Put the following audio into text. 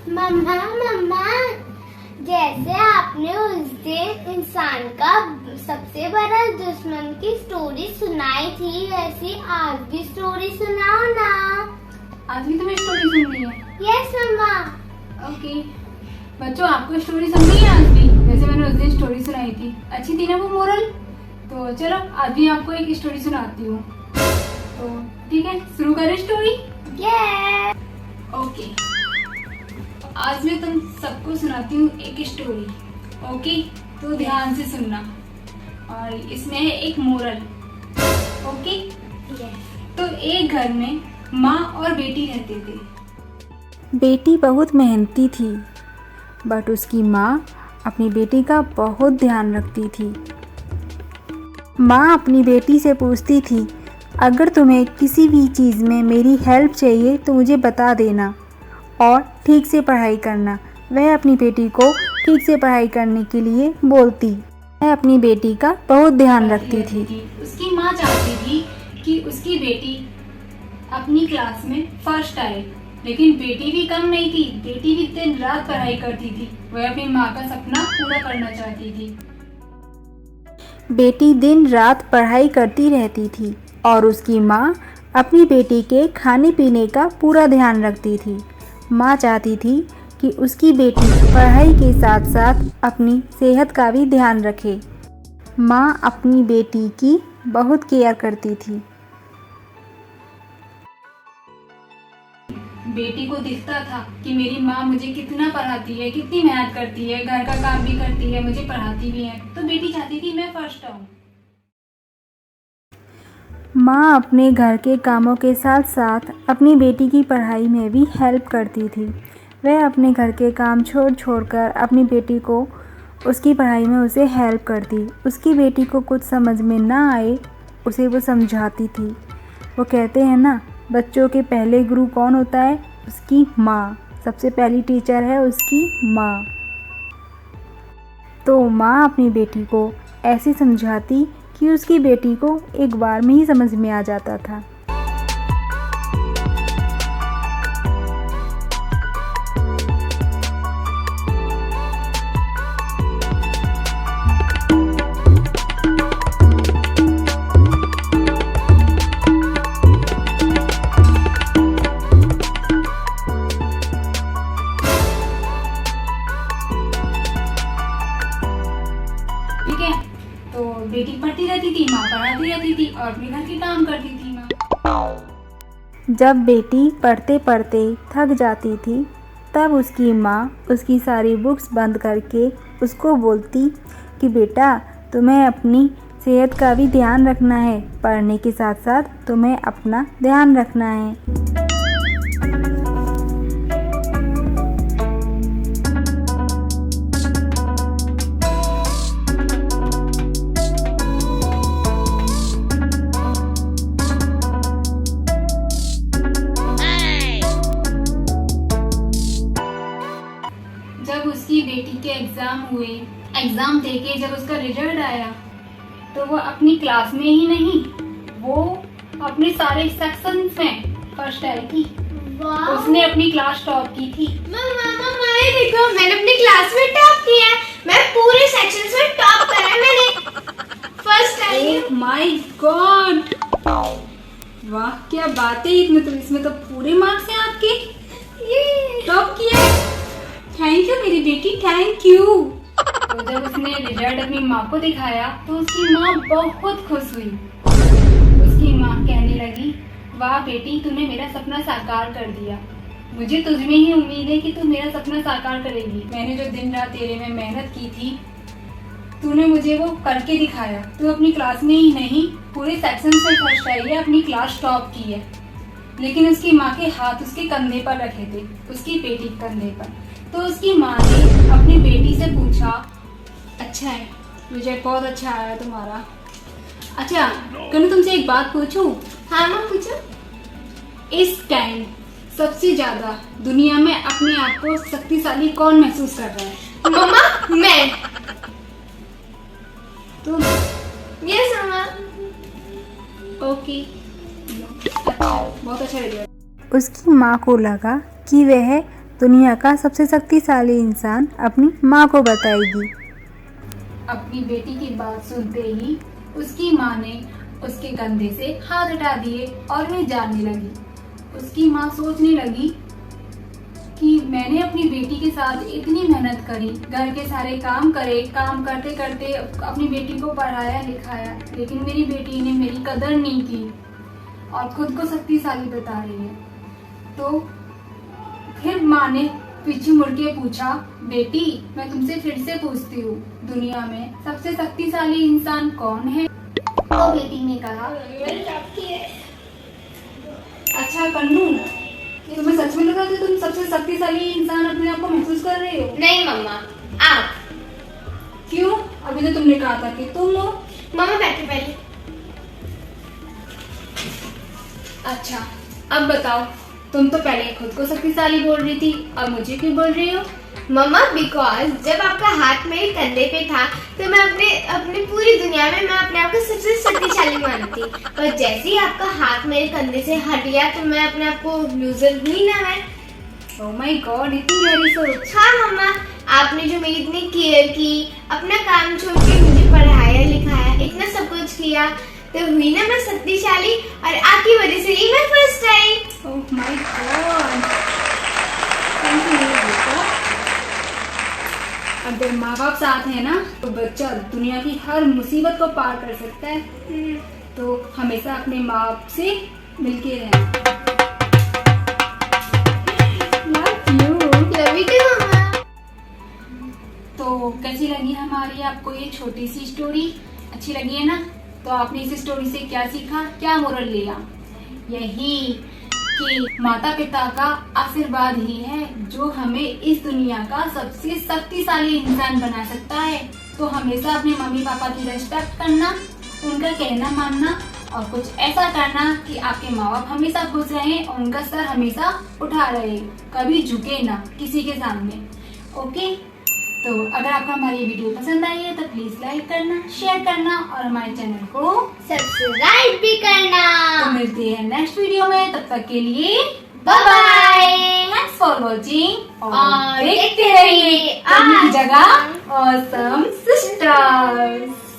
मम्मा मम्मा, जैसे आपने उस दिन इंसान का सबसे बड़ा दुश्मन की स्टोरी सुनाई थी, वैसे आज भी स्टोरी सुनाओ ना। आज भी तुम्हें स्टोरी सुननी है? यस मम्मा। ओके बच्चों, आपको स्टोरी सुननी है आज भी? वैसे मैंने उस दिन स्टोरी सुनाई थी, अच्छी थी ना वो मोरल? तो चलो आज भी आपको एक स्टोरी सुनाती हूँ। तो ठीक है, शुरू करें स्टोरी? यस। ओके, आज मैं तुम सबको सुनाती हूँ एक स्टोरी। ओके, तो ध्यान से सुनना और इसमें है एक मोरल। ओके? तो एक घर में माँ और बेटी रहते थे। बेटी बहुत मेहनती थी, बट उसकी माँ अपनी बेटी का बहुत ध्यान रखती थी। माँ अपनी बेटी से पूछती थी, अगर तुम्हें किसी भी चीज़ में मेरी हेल्प चाहिए तो मुझे बता देना और ठीक से पढ़ाई करना। वह अपनी बेटी को ठीक से पढ़ाई करने के लिए बोलती। वह अपनी बेटी का बहुत ध्यान रखती थी। उसकी माँ चाहती थी कि उसकी बेटी अपनी क्लास में फर्स्ट आए, लेकिन बेटी भी कम नहीं थी। बेटी भी दिन रात पढ़ाई करती थी। वह अपनी माँ का सपना पूरा करना चाहती थी। बेटी दिन रात पढ़ाई करती रहती थी और उसकी माँ अपनी बेटी के खाने पीने का पूरा ध्यान रखती थी। माँ चाहती थी कि उसकी बेटी पढ़ाई के साथ साथ अपनी सेहत का भी ध्यान रखे। माँ अपनी बेटी की बहुत केयर करती थी। बेटी को दिखता था कि मेरी माँ मुझे कितना पढ़ाती है, कितनी मेहनत करती है, घर का काम भी करती है, मुझे पढ़ाती भी है। तो बेटी चाहती थी मैं फर्स्ट आऊँ। माँ अपने घर के कामों के साथ साथ अपनी बेटी की पढ़ाई में भी हेल्प करती थी। वह अपने घर के काम छोड़ कर अपनी बेटी को उसकी पढ़ाई में उसे हेल्प करती। उसकी बेटी को कुछ समझ में ना आए उसे वो समझाती थी। वो कहते हैं ना, बच्चों के पहले गुरु कौन होता है? उसकी माँ। सबसे पहली टीचर है उसकी माँ। तो माँ अपनी बेटी को ऐसे समझाती कि उसकी बेटी को एक बार में ही समझ में आ जाता था। ठीक है, तो बेटी पढ़ती रहती थी, माँ पढ़ाती रहती थी और अपने घर के काम करती थी माँ। जब बेटी पढ़ते पढ़ते थक जाती थी तब उसकी माँ उसकी सारी बुक्स बंद करके उसको बोलती कि बेटा, तुम्हें अपनी सेहत का भी ध्यान रखना है। पढ़ने के साथ साथ तुम्हें अपना ध्यान रखना है। जब उसकी बेटी के एग्जाम हुए, एग्जाम देके जब उसका रिजल्ट आया, तो वो अपनी क्लास में ही नहीं, वो अपने सारे सेक्शंस में फर्स्ट आई थी। उसने अपनी क्लास टॉप की थी। मम्मा ये देखो, मैंने अपनी क्लास में टॉप किया है। मैं पूरे सेक्शंस में टॉप करा है मैंने। फर्स्ट आई हूँ। माय गॉड, वाह क्या बात है! इसमें तो पूरे मार्क्स हैं आपके। टॉप किया है। थैंक यू मेरी बेटी, थैंक यू। तो जब उसने रिजल्ट अपनी माँ को दिखाया तो उसकी माँ बहुत खुश हुई। उसकी माँ कहने लगी, वाह बेटी, तूने मेरा सपना साकार कर दिया। मुझे तुझ में ही उम्मीद है कि तू मेरा सपना साकार करेगी। मैंने जो दिन रात तेरे में मेहनत की थी, तूने मुझे वो करके दिखाया। तू अपनी क्लास में ही नहीं, पूरे सेक्शन में फर्स्ट आई है, अपनी क्लास टॉप की है। लेकिन उसकी माँ के हाथ उसके कंधे पर रखे थे, उसकी बेटी के कंधे पर। तो उसकी माँ ने अपनी बेटी से पूछा, अच्छा है, रिजल्ट बहुत अच्छा आया तुम्हारा। अच्छा, कल तुमसे एक बात पूछूं? हाँ माँ पूछो। इस टाइम सबसे ज्यादा दुनिया में अपने आप को शक्तिशाली कौन महसूस कर रहा है? मम्मा मैं। तुम? यस मम्मा। ओके, अच्छा, बहुत अच्छा रिजल्ट। उसकी माँ को लगा कि वह दुनिया का सबसे शक्तिशाली इंसान अपनी माँ को बताएगी। अपनी बेटी की बात सुनते ही उसकी माँ ने उसके कंधे से हाथ हटा दिए और वे जाने लगी। उसकी माँ सोचने लगी कि मैंने अपनी बेटी के साथ इतनी मेहनत करी, घर के सारे काम करे, काम करते करते अपनी बेटी को पढ़ाया लिखाया, लेकिन मेरी बेटी ने मेरी कदर नहीं की और खुद को शक्तिशाली बता रही है। तो फिर माँ ने पीछे मुड़ के पूछा, बेटी मैं तुमसे फिर से पूछती हूँ, दुनिया में सबसे शक्तिशाली इंसान कौन है? तो बेटी ने कहा, अच्छा कन्नू, तुम्हें सच में लगा कि तुम सबसे शक्तिशाली इंसान अपने आप को महसूस कर रहे हो? नहीं मम्मा, आप। क्यों? अभी तो तुमने कहा था कि तुम हो। मम्मा बैठो पहले। अच्छा अब बताओ, तुम तो पहले खुद को शक्तिशाली बोल रही थी, अब मुझे क्यों बोल रही हो? मम्मा बिकॉज जब आपका हाथ मेरे कंधे पे था तो मैं अपने पूरी दुनिया में मैं अपने आप को सबसे शक्तिशाली मानती, पर जैसे ही आपका हाथ मेरे कंधे से हट गया तो मैं अपने आप को लूजर हुई ना मैं। ओह माय गॉड, इतनी गहरी सोच। हाँ मम्मा, आपने जो मेरी इतनी केयर की, अपना काम छोड़ के मुझे पढ़ाया लिखाया, इतना सब कुछ किया, तो हुई ना मैं शक्तिशाली, और आपकी वजह से ही मैं first I. Oh my God, thank you बेटा। अगर माँ बाप साथ है ना तो बच्चा दुनिया की हर मुसीबत को पार कर सकता है। तो हमेशा अपने माँ बाप से मिलके रहना। लव यू टू मम्मा। तो कैसी लगी हमारी आपको ये छोटी सी स्टोरी? अच्छी लगी है ना? तो आपने इस स्टोरी से क्या सीखा, क्या मोरल लिया? यही कि माता पिता का आशीर्वाद ही है जो हमें इस दुनिया का सबसे शक्तिशाली इंसान बना सकता है। तो हमेशा अपने मम्मी पापा की रिस्पेक्ट करना, उनका कहना मानना और कुछ ऐसा करना कि आपके माँ बाप हमेशा खुश रहें और उनका सर हमेशा उठा रहे, कभी झुके ना किसी के सामने। ओके, तो अगर आपको हमारी वीडियो पसंद आई है तो प्लीज लाइक करना, शेयर करना और हमारे चैनल को सब्सक्राइब भी करना। तो मिलते हैं नेक्स्ट वीडियो में, तब तक के लिए bye bye. Thanks for watching और देखते रहिए अपनी जगह ऑसम सिस्टर्स।